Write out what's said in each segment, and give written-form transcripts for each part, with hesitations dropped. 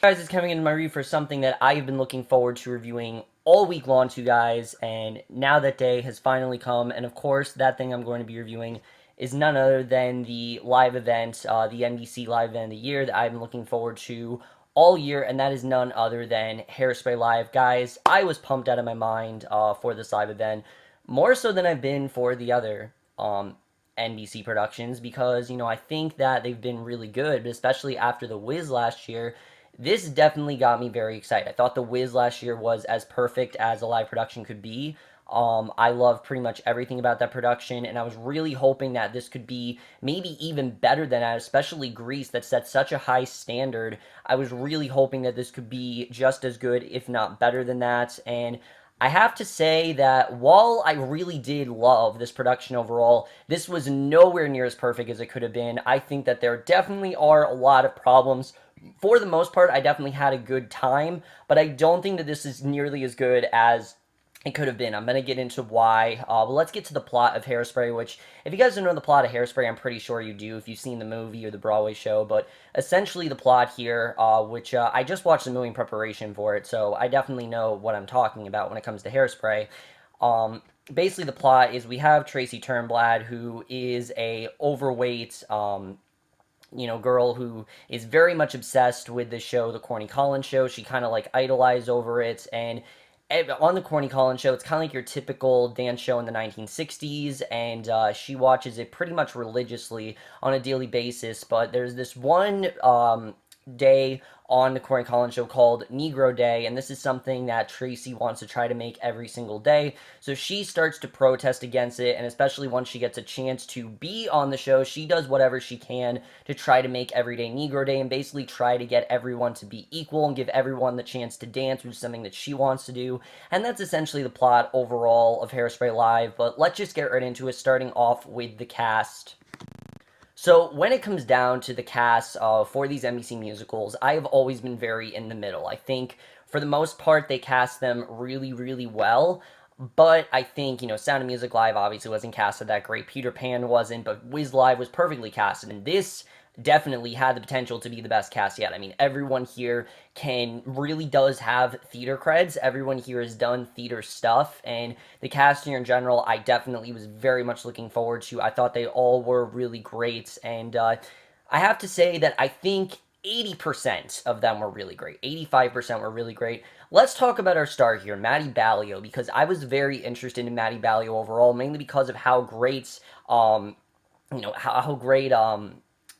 Guys, it's coming into my review for something that I've been looking forward to reviewing all week long to you guys, and now that day has finally come, and of course, that thing I'm going to be reviewing is none other than the live event, the NBC live event of the year that I've been looking forward to all year, and that is none other than Hairspray Live. Guys, I was pumped out of my mind for this live event, more so than I've been for the other NBC productions, because, I think that they've been really good, but especially after The Wiz last year, this definitely got me very excited. I thought The Wiz last year was as perfect as a live production could be. I love pretty much everything about that production, and I was really hoping that this could be maybe even better than that, especially Grease that set such a high standard. I was really hoping that this could be just as good, if not better than that, and I have to say that while I really did love this production overall, this was nowhere near as perfect as it could have been. I think that there definitely are a lot of problems. For the most part, I definitely had a good time, but I don't think that this is nearly as good as it could have been. I'm going to get into why. But let's get to the plot of Hairspray, which, if you guys don't know the plot of Hairspray, I'm pretty sure you do if you've seen the movie or the Broadway show. But essentially, the plot here, which I just watched the movie in preparation for it, so I definitely know what I'm talking about when it comes to Hairspray. Basically, the plot is we have Tracy Turnblad, who is a overweight, girl who is very much obsessed with the show, The Corny Collins Show. She kind of like idolized over it, and on the Corny Collins Show, it's kind of like your typical dance show in the 1960s, and she watches it pretty much religiously on a daily basis. But there's this one day on the Corey Collins Show called Negro Day, and this is something that Tracy wants to try to make every single day. So she starts to protest against it, and especially once she gets a chance to be on the show, she does whatever she can to try to make every day Negro Day and basically try to get everyone to be equal and give everyone the chance to dance, which is something that she wants to do. And that's essentially the plot overall of Hairspray Live, but let's just get right into it, starting off with the cast. So when it comes down to the cast for these NBC musicals, I have always been very in the middle. I think for the most part they cast them really, really well. But I think, Sound of Music Live obviously wasn't casted that great. Peter Pan wasn't, but Wiz Live was perfectly casted. And this definitely had the potential to be the best cast yet. I mean, everyone here really does have theater creds. Everyone here has done theater stuff, and the cast here in general, I definitely was very much looking forward to. I thought they all were really great, and I have to say that I think 80% of them were really great. 85% were really great. Let's talk about our star here, Maddie Ballio, because I was very interested in Maddie Ballio overall, mainly because of how great, how great,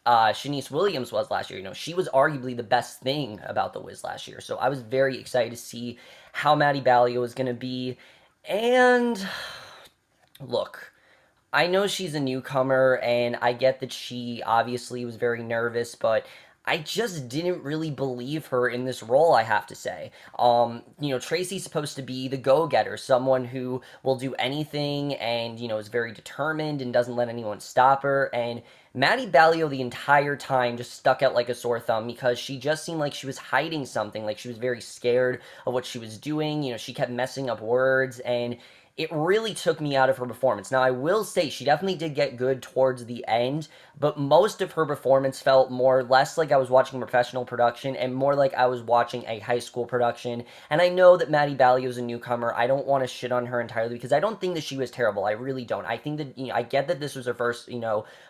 Shanice Williams was last year. She was arguably the best thing about The Wiz last year. So I was very excited to see how Maddie Ballio was going to be. And look, I know she's a newcomer, and I get that she obviously was very nervous, but I just didn't really believe her in this role, I have to say. Tracy's supposed to be the go-getter, someone who will do anything and, is very determined and doesn't let anyone stop her, and Maddie Ballio the entire time just stuck out like a sore thumb because she just seemed like she was hiding something, like she was very scared of what she was doing. She kept messing up words, and it really took me out of her performance. Now, I will say she definitely did get good towards the end, but most of her performance felt more or less like I was watching a professional production and more like I was watching a high school production. And I know that Maddie Ballio is a newcomer. I don't want to shit on her entirely because I don't think that she was terrible. I really don't. I think that, I get that this was her first,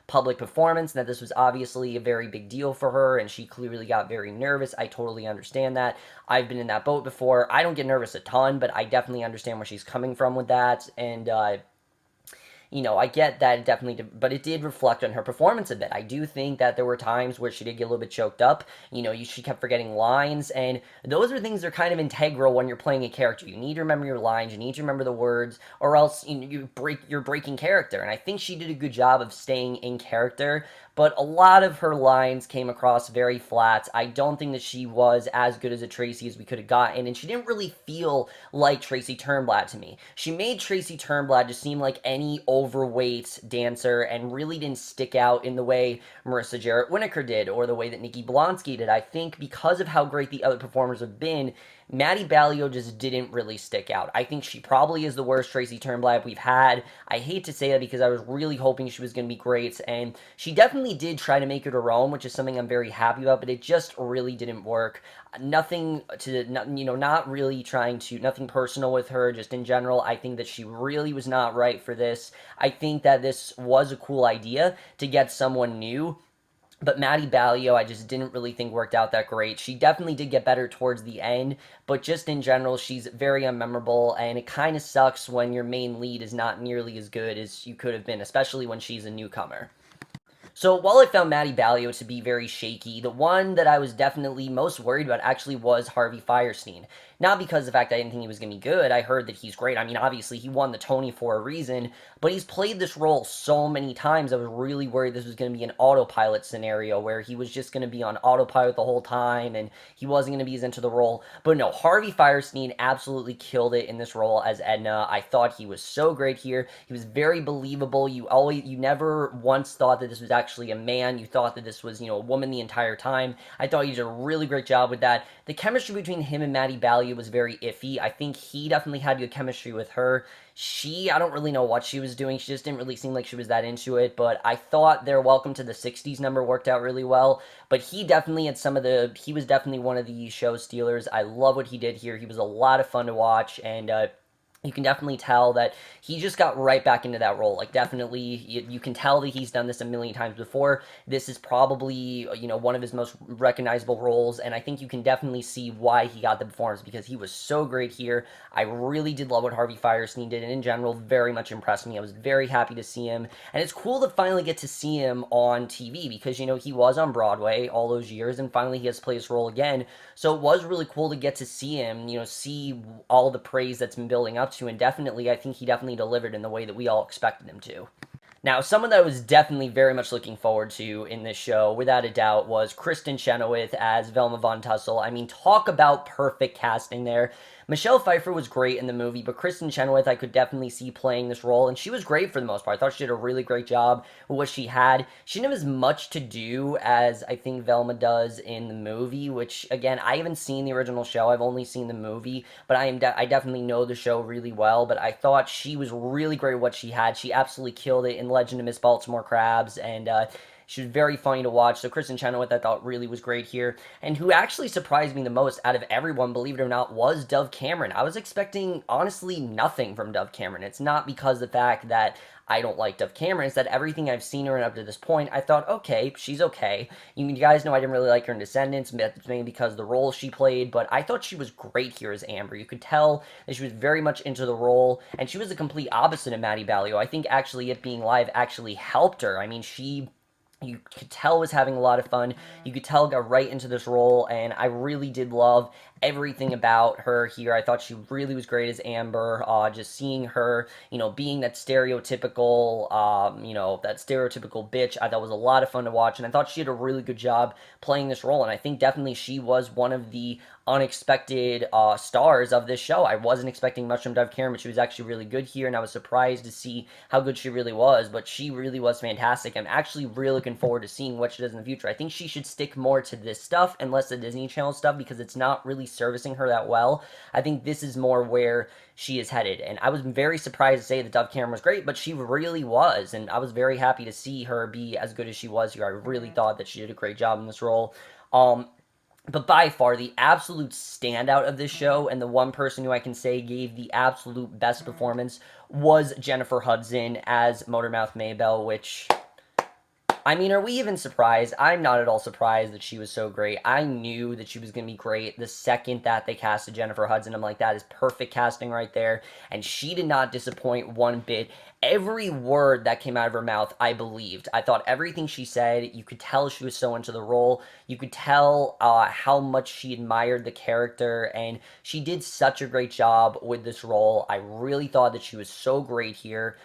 public performance and that this was obviously a very big deal for her and she clearly got very nervous. I totally understand that. I've been in that boat before. I don't get nervous a ton, but I definitely understand where she's coming from with that. And I get that it definitely did, but it did reflect on her performance a bit. I do think that there were times where she did get a little bit choked up. She kept forgetting lines, and those are things that are kind of integral when you're playing a character. You need to remember your lines, you need to remember the words, or else you're breaking character. And I think she did a good job of staying in character, but a lot of her lines came across very flat. I don't think that she was as good as a Tracy as we could have gotten, and she didn't really feel like Tracy Turnblad to me. She made Tracy Turnblad just seem like any overweight dancer and really didn't stick out in the way Marissa Jarrett Winokur did or the way that Nikki Blonsky did. I think because of how great the other performers have been, Maddie Ballio just didn't really stick out. I think she probably is the worst Tracy Turnblad we've had. I hate to say that because I was really hoping she was going to be great, and she definitely definitely did try to make it her own, which is something I'm very happy about, but it just really didn't work. Nothing to, not really trying to, nothing personal with her, just in general. I think that she really was not right for this. I think that this was a cool idea to get someone new, but Maddie Ballio, I just didn't really think worked out that great. She definitely did get better towards the end, but just in general, she's very unmemorable, and it kind of sucks when your main lead is not nearly as good as you could have been, especially when she's a newcomer. So while I found Maddie Ballio to be very shaky, the one that I was definitely most worried about actually was Harvey Fierstein. Not because of the fact that I didn't think he was going to be good. I heard that he's great. I mean, obviously, he won the Tony for a reason, but he's played this role so many times. I was really worried this was going to be an autopilot scenario where he was just going to be on autopilot the whole time and he wasn't going to be as into the role. But no, Harvey Fierstein absolutely killed it in this role as Edna. I thought he was so great here. He was very believable. You never once thought that this was actually a man. You thought that this was, a woman the entire time. I thought he did a really great job with that. The chemistry between him and Maddie Ballio was very iffy. I think he definitely had good chemistry with her. I don't really know what she was doing. She just didn't really seem like she was that into it, but I thought their Welcome to the 60s number worked out really well. But he definitely he was definitely one of the show stealers. I love what he did here. He was a lot of fun to watch, and you can definitely tell that he just got right back into that role. Like, definitely, you can tell that he's done this a million times before. This is probably, one of his most recognizable roles, and I think you can definitely see why he got the performance, because he was so great here. I really did love what Harvey Fierstein did, and in general, very much impressed me. I was very happy to see him, and it's cool to finally get to see him on TV, because, he was on Broadway all those years, and finally he has to play his role again, so it was really cool to get to see him, see all the praise that's been building up to, and definitely, I think he definitely delivered in the way that we all expected him to. Now, someone that I was definitely very much looking forward to in this show, without a doubt, was Kristen Chenoweth as Velma Von Tussle. I mean, talk about perfect casting there. Michelle Pfeiffer was great in the movie, but Kristen Chenoweth I could definitely see playing this role, and she was great for the most part. I thought she did a really great job with what she had. She didn't have as much to do as I think Velma does in the movie, which, again, I haven't seen the original show. I've only seen the movie, but I definitely know the show really well, but I thought she was really great at what she had. She absolutely killed it in Legend of Miss Baltimore Crabs, and she was very funny to watch. So Kristen Chenoweth, I thought, really was great here. And who actually surprised me the most out of everyone, believe it or not, was Dove Cameron. I was expecting, honestly, nothing from Dove Cameron. It's not because of the fact that I don't like Dove Cameron. It's that everything I've seen her in up to this point, I thought, okay, she's okay. You guys know I didn't really like her in Descendants, mainly because of the role she played, but I thought she was great here as Amber. You could tell that she was very much into the role, and she was the complete opposite of Maddie Ballio. I think actually it being live actually helped her. I mean, you could tell was having a lot of fun. You could tell got right into this role, and I really did love everything about her here. I thought she really was great as Amber. Just seeing her, being that stereotypical, bitch, I thought was a lot of fun to watch, and I thought she did a really good job playing this role, and I think definitely she was one of the unexpected stars of this show. I wasn't expecting much from Dove Cameron, but she was actually really good here, and I was surprised to see how good she really was, but she really was fantastic. I'm actually really looking forward to seeing what she does in the future. I think she should stick more to this stuff and less the Disney Channel stuff, because it's not really servicing her that well. I think this is more where she is headed, and I was very surprised to say that Dove Cameron was great, but she really was, and I was very happy to see her be as good as she was here. I really thought that she did a great job in this role. But by far, the absolute standout of this show, and the one person who I can say gave the absolute best performance, was Jennifer Hudson as Motormouth Maybelle, which, I mean, are we even surprised? I'm not at all surprised that she was so great. I knew that she was going to be great the second that they casted Jennifer Hudson. I'm like, that is perfect casting right there. And she did not disappoint one bit. Every word that came out of her mouth, I believed. I thought everything she said, you could tell she was so into the role. You could tell how much she admired the character, and she did such a great job with this role. I really thought that she was so great here.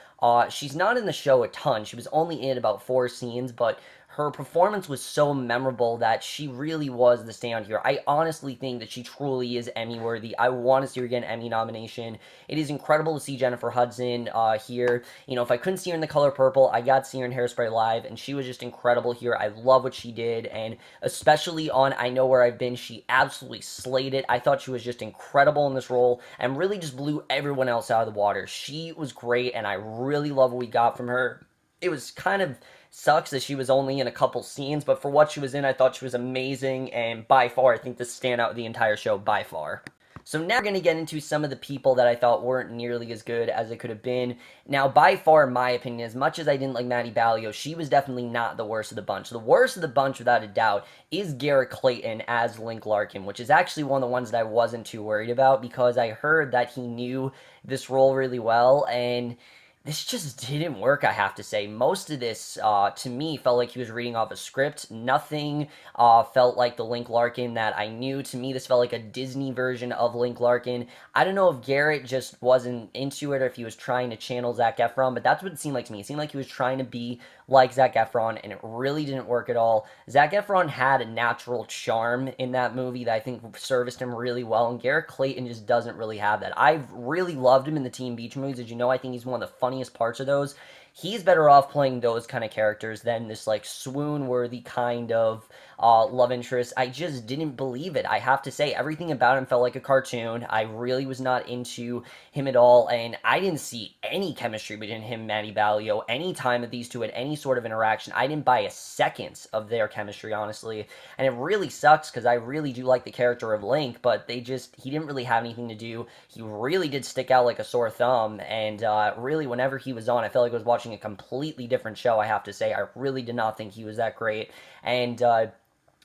She's not in the show a ton. She was only in about 4 scenes, but her performance was so memorable that she really was the standout here. I honestly think that she truly is Emmy worthy. I want to see her get an Emmy nomination. It is incredible to see Jennifer Hudson here. If I couldn't see her in The Color Purple, I got to see her in Hairspray Live, and she was just incredible here. I love what she did, and especially on I Know Where I've Been, she absolutely slayed it. I thought she was just incredible in this role, and really just blew everyone else out of the water. She was great, and I really love what we got from her. It was kind of sucks that she was only in a couple scenes, but for what she was in, I thought she was amazing, and by far, I think the standout of the entire show, by far. So now we're going to get into some of the people that I thought weren't nearly as good as it could have been. Now, by far, in my opinion, as much as I didn't like Maddie Ballio, she was definitely not the worst of the bunch. The worst of the bunch, without a doubt, is Garrett Clayton as Link Larkin, which is actually one of the ones that I wasn't too worried about because I heard that he knew this role really well, and this just didn't work, I have to say. Most of this, to me, felt like he was reading off a script. Nothing felt like the Link Larkin that I knew. To me, this felt like a Disney version of Link Larkin. I don't know if Garrett just wasn't into it or if he was trying to channel Zac Efron, but that's what it seemed like to me. It seemed like he was trying to be like Zac Efron, and it really didn't work at all. Zac Efron had a natural charm in that movie that I think serviced him really well, and Garrett Clayton just doesn't really have that. I've really loved him in the Teen Beach movies. As you know, I think he's one of the funniest parts of those. He's better off playing those kind of characters than this like swoon-worthy kind of love interest. I just didn't believe it. I have to say, everything about him felt like a cartoon. I really was not into him at all, and I didn't see any chemistry between him and Manny Ballio any time that these two had any sort of interaction. I didn't buy a second of their chemistry, honestly, and it really sucks because I really do like the character of Link, but he didn't really have anything to do. He really did stick out like a sore thumb, and really, whenever he was on, I felt like I was watching a completely different show, I have to say. I really did not think he was that great, and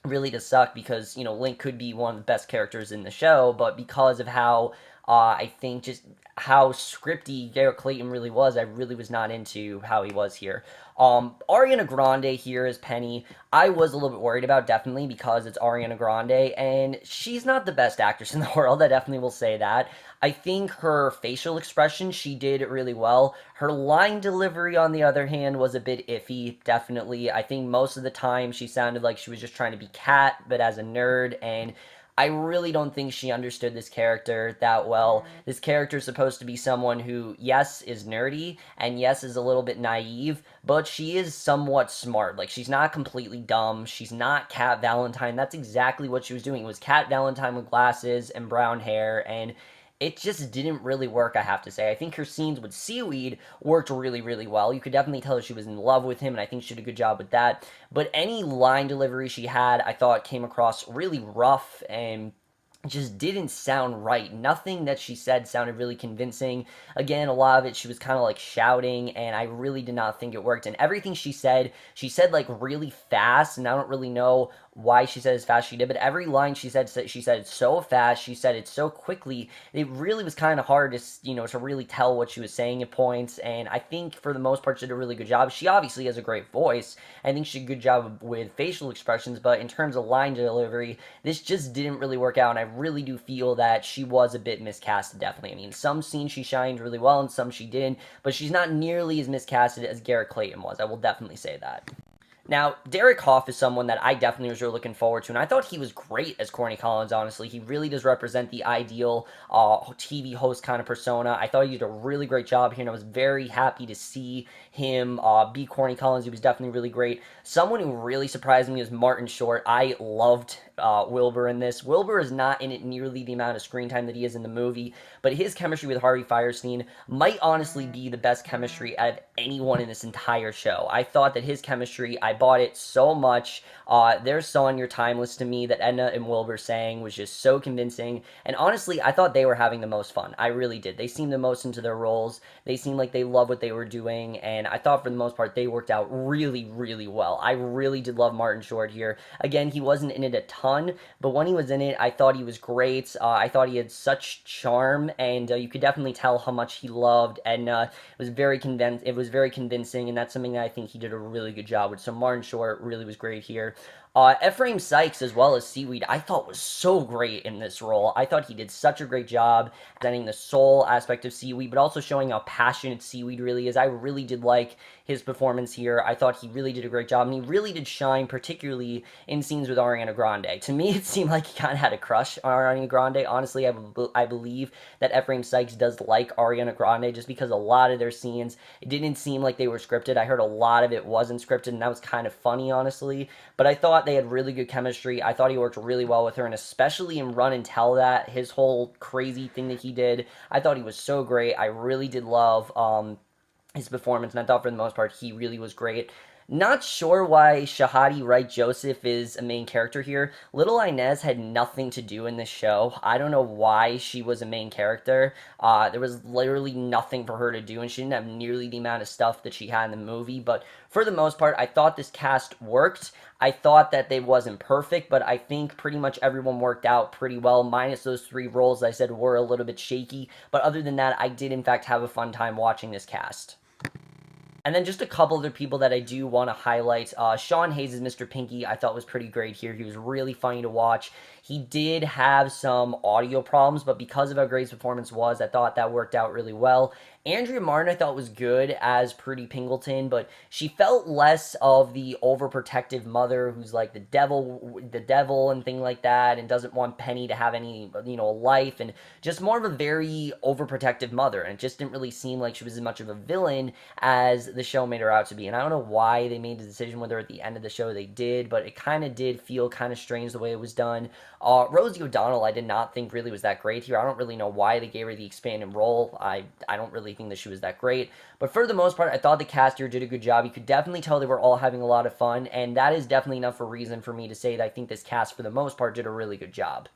really does suck because, you know, Link could be one of the best characters in the show, but because of how I think just how scripty Garrett Clayton really was, I really was not into how he was here. Ariana Grande here as Penny, I was a little bit worried about, definitely, because it's Ariana Grande, and she's not the best actress in the world, I definitely will say that. I think her facial expression, she did really well. Her line delivery, on the other hand, was a bit iffy, definitely. I think most of the time she sounded like she was just trying to be Kat, but as a nerd, and I really don't think she understood this character that well. This character is supposed to be someone who, yes, is nerdy, and yes, is a little bit naive, but she is somewhat smart. Like, she's not completely dumb. She's not Kat Valentine. That's exactly what she was doing. It was Kat Valentine with glasses and brown hair, and it just didn't really work, I have to say. I think her scenes with Seaweed worked really, really well. You could definitely tell that she was in love with him, and I think she did a good job with that. But any line delivery she had, I thought came across really rough and just didn't sound right. Nothing that she said sounded really convincing. Again, a lot of it she was kind of like shouting, and I really did not think it worked. And everything she said like really fast, and I don't really know why she said as fast as she did, but every line she said it so fast, she said it so quickly, it really was kind of hard to, you know, to really tell what she was saying at points, and I think for the most part she did a really good job. She obviously has a great voice. I think she did a good job with facial expressions, but in terms of line delivery, this just didn't really work out, and I really do feel that she was a bit miscast, definitely. I mean, some scenes she shined really well, and some she didn't, but she's not nearly as miscasted as Garrett Clayton was. I will definitely say that. Now, Derek Hoff is someone that I definitely was really looking forward to, and I thought he was great as Corny Collins, honestly. He really does represent the ideal TV host kind of persona. I thought he did a really great job here, and I was very happy to see him be Corny Collins. He was definitely really great. Someone who really surprised me was Martin Short. I loved Wilbur in this. Wilbur is not in it nearly the amount of screen time that he is in the movie, but his chemistry with Harvey Fierstein might honestly be the best chemistry out of anyone in this entire show. I thought that his chemistry, I bought it so much. Their song "You're Timeless" to me that Edna and Wilbur sang was just so convincing, and honestly, I thought they were having the most fun. I really did. They seemed the most into their roles. They seemed like they loved what they were doing, and I thought for the most part they worked out really, really well. I really did love Martin Short here. Again, he wasn't in it a ton, but when he was in it, I thought he was great. I thought he had such charm, and you could definitely tell how much he loved Edna. It was very convincing, and that's something that I think he did a really good job with. So Martin Short really was great here. Ephraim Sykes, as well as Seaweed, I thought was so great in this role. I thought he did such a great job presenting the soul aspect of Seaweed, but also showing how passionate Seaweed really is. I really did like his performance here. I thought he really did a great job, and he really did shine, particularly in scenes with Ariana Grande. To me, it seemed like he kind of had a crush on Ariana Grande. Honestly, I believe that Ephraim Sykes does like Ariana Grande just because a lot of their scenes, it didn't seem like they were scripted. I heard a lot of it wasn't scripted, and that was kind of funny, honestly. But I thought they had really good chemistry. I thought he worked really well with her, and especially in Run and Tell That, his whole crazy thing that he did, I thought he was so great. I really did love his performance, and I thought for the most part he really was great. Not sure why Shahadi Wright Joseph is a main character here. Little Inez had nothing to do in this show. I don't know why she was a main character. There was literally nothing for her to do, and she didn't have nearly the amount of stuff that she had in the movie. But for the most part, I thought this cast worked. I thought that they wasn't perfect, but I think pretty much everyone worked out pretty well, minus those three roles I said were a little bit shaky. But other than that, I did in fact have a fun time watching this cast. And then just a couple other people that I do want to highlight. Sean Hayes' Mr. Pinky I thought was pretty great here. He was really funny to watch. He did have some audio problems, but because of how great his performance was, I thought that worked out really well. Andrea Martin I thought was good as Prudy Pingleton, but she felt less of the overprotective mother who's like the devil and thing like that, and doesn't want Penny to have any, life, and just more of a very overprotective mother. And it just didn't really seem like she was as much of a villain as the show made her out to be. And I don't know why they made the decision with her at the end of the show they did, but it kind of did feel kind of strange the way it was done. Rosie O'Donnell I did not think really was that great here. I don't really know why they gave her the expanded role. I don't really think that she was that great. But for the most part, I thought the cast here did a good job. You could definitely tell they were all having a lot of fun, and that is definitely enough of a reason for me to say that I think this cast, for the most part, did a really good job.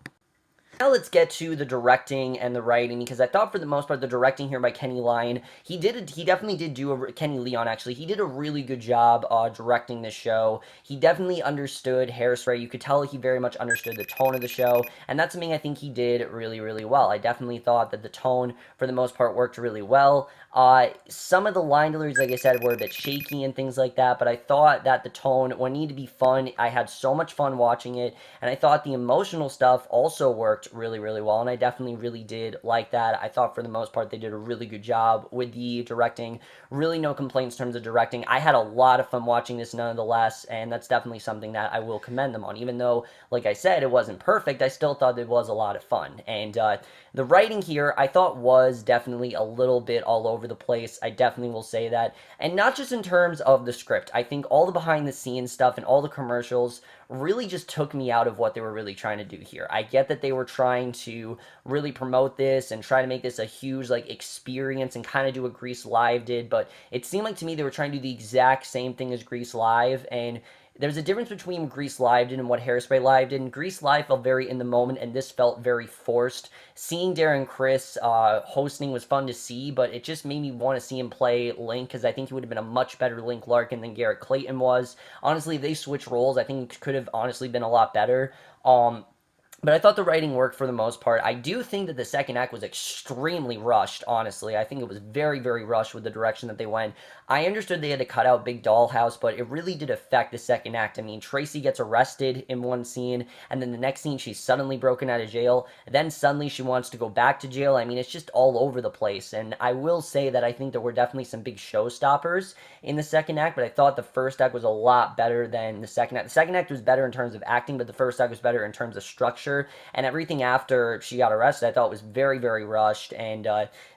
Now let's get to the directing and the writing, because I thought for the most part the directing here by Kenny Leon, he definitely did do Kenny Leon actually, he did a really good job directing this show. He definitely understood Hairspray. You could tell he very much understood the tone of the show, and that's something I think he did really, really well. I definitely thought that the tone for the most part worked really well. Some of the line deliveries, like I said, were a bit shaky and things like that, but I thought that the tone, when it needed to be fun, I had so much fun watching it, and I thought the emotional stuff also worked really, really well, and I definitely really did like that. I thought for the most part they did a really good job with the directing. Really no complaints in terms of directing. I had a lot of fun watching this nonetheless, and that's definitely something that I will commend them on. Even though, like I said, it wasn't perfect, I still thought it was a lot of fun. And the writing here, I thought, was definitely a little bit all over the place. I definitely will say that. And not just in terms of the script. I think all the behind-the-scenes stuff and all the commercials really just took me out of what they were really trying to do here. I get that they were trying to really promote this and try to make this a huge, experience and kind of do what Grease Live did, but it seemed like to me they were trying to do the exact same thing as Grease Live, and there's a difference between what Grease Live did and what Hairspray Live did. And Grease Live felt very in the moment, and this felt very forced. Seeing Darren Criss hosting was fun to see, but it just made me want to see him play Link, because I think he would have been a much better Link Larkin than Garrett Clayton was. Honestly, if they switched roles, I think it could have honestly been a lot better. But I thought the writing worked for the most part. I do think that the second act was extremely rushed, honestly. I think it was very, very rushed with the direction that they went. I understood they had to cut out Big Dollhouse, but it really did affect the second act. I mean, Tracy gets arrested in one scene, and then the next scene she's suddenly broken out of jail. Then suddenly she wants to go back to jail. I mean, it's just all over the place. And I will say that I think there were definitely some big showstoppers in the second act, but I thought the first act was a lot better than the second act. The second act was better in terms of acting, but the first act was better in terms of structure. And everything after she got arrested I thought was very, very rushed, and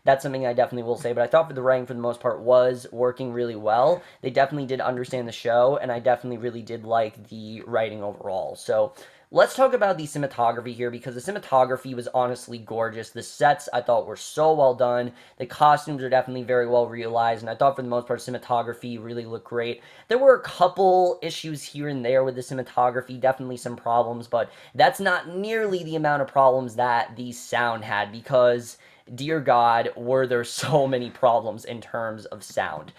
that's something I definitely will say. But I thought for the writing, for the most part, was working really well. They definitely did understand the show, and I definitely really did like the writing overall. So let's talk about the cinematography here, because the cinematography was honestly gorgeous. The sets I thought were so well done. The costumes are definitely very well realized, and I thought for the most part cinematography really looked great. There were a couple issues here and there with the cinematography, definitely some problems, but that's not nearly the amount of problems that the sound had, because dear God, were there so many problems in terms of sound.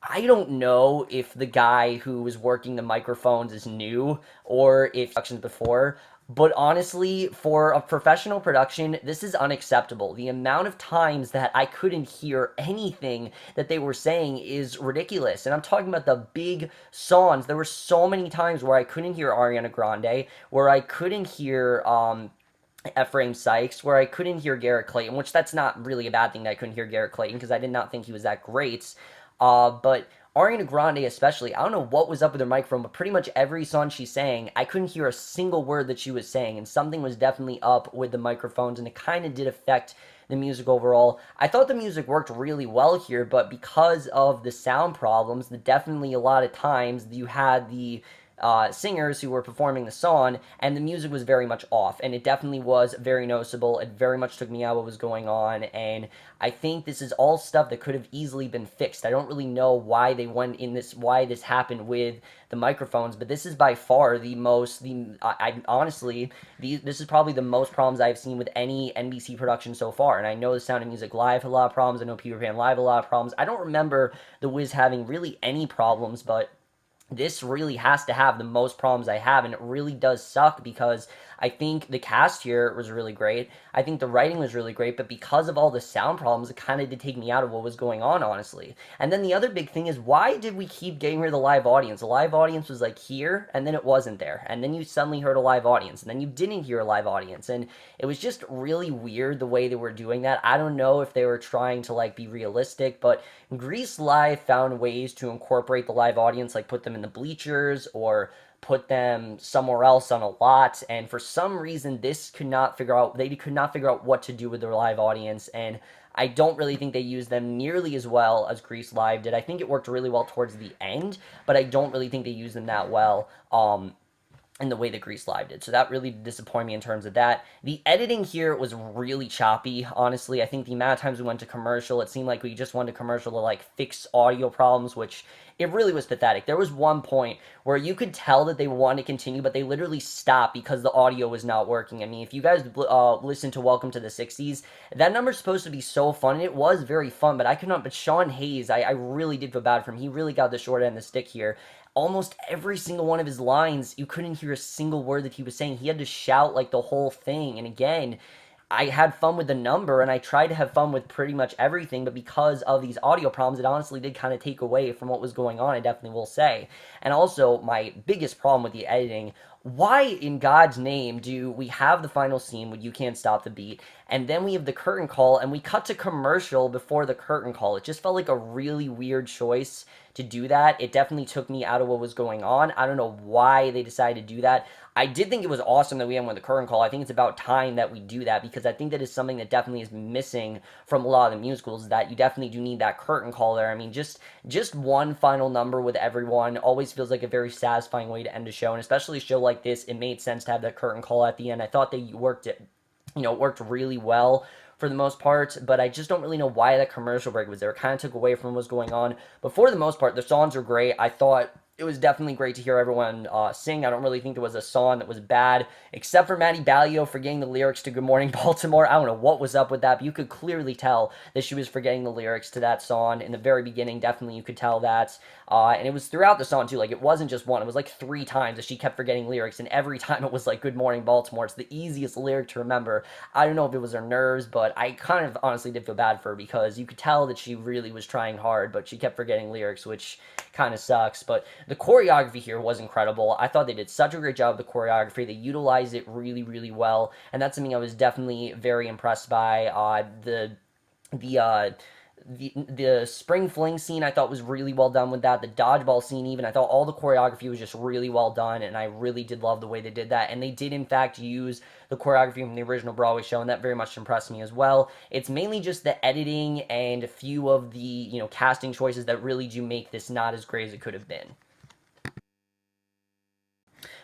I don't know if the guy who was working the microphones is new or if productions before, but honestly, for a professional production, this is unacceptable. The amount of times that I couldn't hear anything that they were saying is ridiculous. And I'm talking about the big songs. There were so many times where I couldn't hear Ariana Grande, where I couldn't hear Ephraim Sykes, where I couldn't hear Garrett Clayton, which that's not really a bad thing that I couldn't hear Garrett Clayton, because I did not think he was that great. But Ariana Grande especially, I don't know what was up with her microphone, but pretty much every song she sang, I couldn't hear a single word that she was saying, and something was definitely up with the microphones, and it kind of did affect the music overall. I thought the music worked really well here, but because of the sound problems, definitely a lot of times you had the singers who were performing the song, and the music was very much off, and it definitely was very noticeable. It very much took me out what was going on, and I think this is all stuff that could have easily been fixed. I don't really know why they went in this, why this happened with the microphones, but this is by far the most, I honestly, this is probably the most problems I've seen with any NBC production so far. And I know the Sound of Music Live had a lot of problems. I know Peter Pan Live had a lot of problems. I don't remember The Wiz having really any problems, but this really has to have the most problems I have, and it really does suck because I think the cast here was really great. I think the writing was really great, but because of all the sound problems, it kind of did take me out of what was going on, honestly. And then the other big thing is, why did we keep getting rid of the live audience? The live audience was like here, and then it wasn't there. And then you suddenly heard a live audience, and then you didn't hear a live audience. And it was just really weird the way they were doing that. I don't know if they were trying to like be realistic, but Grease Live found ways to incorporate the live audience, like put them in the bleachers or put them somewhere else on a lot, and for some reason they could not figure out what to do with their live audience, and I don't really think they used them nearly as well as Grease Live did. I think it worked really well towards the end, but I don't really think they used them that well in the way that Grease Live did. So that really disappointed me in terms of that. The editing here was really choppy, honestly. I think the amount of times we went to commercial, it seemed like we just went to commercial to like fix audio problems, which it really was pathetic. There was one point where you could tell that they wanted to continue, but they literally stopped because the audio was not working. I mean, if you guys listen to Welcome to the 60s, that number's supposed to be so fun, and it was very fun, but I could not, but Sean Hayes, I really did feel bad for him. He really got the short end of the stick here. Almost every single one of his lines, you couldn't hear a single word that he was saying. He had to shout like the whole thing. And again, I had fun with the number, and I tried to have fun with pretty much everything, but because of these audio problems, it honestly did kind of take away from what was going on, I definitely will say. And also, my biggest problem with the editing, why in God's name do we have the final scene with You Can't Stop the Beat, and then we have the curtain call, and we cut to commercial before the curtain call? It just felt like a really weird choice to do that. It definitely took me out of what was going on. I don't know why they decided to do that. I did think it was awesome that we end with the curtain call. I think it's about time that we do that, because I think that is something that definitely is missing from a lot of the musicals, that you definitely do need that curtain call there. I mean, just one final number with everyone always feels like a very satisfying way to end a show, and especially a show like this, it made sense to have that curtain call at the end. I thought they worked really well for the most part, but I just don't really know why that commercial break was there. It kind of took away from what was going on. But for the most part, the songs were great. I thought it was definitely great to hear everyone sing. I don't really think there was a song that was bad, except for Maddie Ballio forgetting the lyrics to Good Morning Baltimore. I don't know what was up with that, but you could clearly tell that she was forgetting the lyrics to that song in the very beginning. Definitely, you could tell that. And it was throughout the song, too. Like, it wasn't just one. It was like 3 times that she kept forgetting lyrics, and every time it was like, Good Morning Baltimore. It's the easiest lyric to remember. I don't know if it was her nerves, but I kind of honestly did feel bad for her, because you could tell that she really was trying hard, but she kept forgetting lyrics, which kind of sucks. But the choreography here was incredible. I thought they did such a great job of the choreography. They utilized it really, really well, and that's something I was definitely very impressed by. The spring fling scene I thought was really well done with that. The dodgeball scene, even, I thought all the choreography was just really well done, and I really did love the way they did that. And they did in fact use the choreography from the original Broadway show, and that very much impressed me as well. It's mainly just the editing and a few of the casting choices that really do make this not as great as it could have been.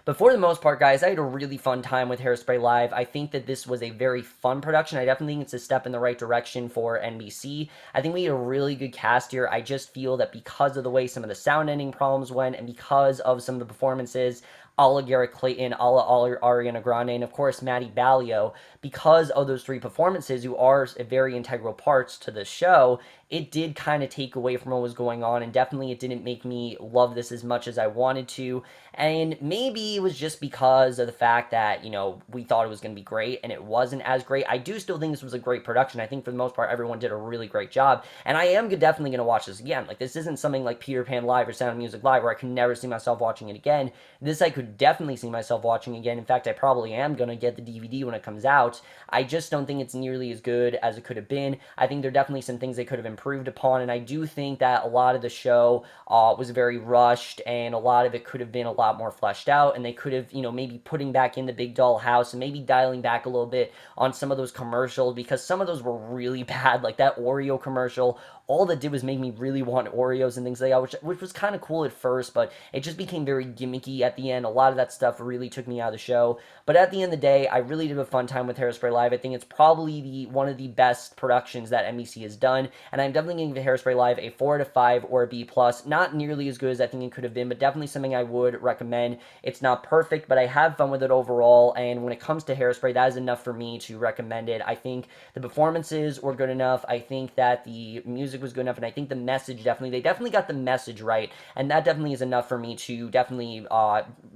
But for the most part, guys, I had a really fun time with Hairspray Live. I think that this was a very fun production. I definitely think it's a step in the right direction for NBC. I think we had a really good cast here. I just feel that because of the way some of the sound ending problems went, and because of some of the performances, a la Garrett Clayton, a la Ariana Grande, and of course Maddie Ballio, because of those 3 performances, who are very integral parts to the show, it did kind of take away from what was going on, and definitely it didn't make me love this as much as I wanted to. And maybe it was just because of the fact that, we thought it was going to be great, and it wasn't as great. I do still think this was a great production. I think for the most part, everyone did a really great job, and I am definitely going to watch this again. Like, this isn't something like Peter Pan Live or Sound of Music Live where I can never see myself watching it again. This I could definitely see myself watching again. In fact, I probably am going to get the DVD when it comes out. I just don't think it's nearly as good as it could have been. I think there are definitely some things they could have improved upon, and I do think that a lot of the show was very rushed, and a lot of it could have been a lot more fleshed out, and they could have, maybe putting back in the Big Doll House, and maybe dialing back a little bit on some of those commercials, because some of those were really bad, like that Oreo commercial all that did was make me really want Oreos and things like that, which was kind of cool at first, but it just became very gimmicky at the end. A lot of that stuff really took me out of the show. But at the end of the day, I really did have a fun time with Hairspray Live. I think it's probably one of the best productions that NBC has done, and I'm definitely giving Hairspray Live a 4 out of 5 or a B+. Not nearly as good as I think it could have been, but definitely something I would recommend. It's not perfect, but I have fun with it overall, and when it comes to Hairspray, that is enough for me to recommend it. I think the performances were good enough. I think that the music was good enough, and I think the message they definitely got the message right, and that definitely is enough for me to definitely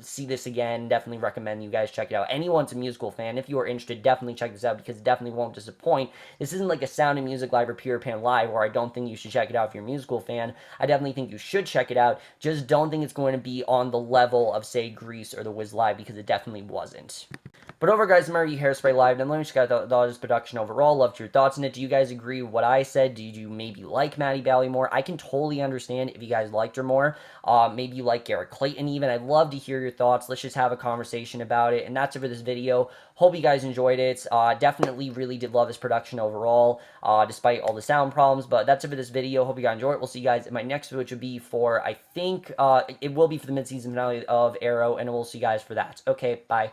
see this again. Definitely recommend you guys check it out. Anyone's a musical fan, if you are interested, definitely check this out because it definitely won't disappoint. This isn't like a Sound of Music Live or Peter Pan Live where I don't think you should check it out if you're a musical fan. I definitely think you should check it out. Just don't think it's going to be on the level of, say, Grease or The Wiz Live, because it definitely wasn't. But over, guys, remember you Hairspray Live, and let me check out the this production overall. Loved your thoughts on it. Do you guys agree with what I said? Did you maybe like Maddie Bally more? I can totally understand if you guys liked her more. Maybe you like Garrett Clayton even. I'd love to hear your thoughts. Let's just have a conversation about it. And that's it for this video. Hope you guys enjoyed it. Definitely really did love this production overall, despite all the sound problems. But that's it for this video. Hope you guys enjoyed it. We'll see you guys in my next video, which will be for, I think, it will be for the mid-season finale of Arrow, and we'll see you guys for that. Okay, bye.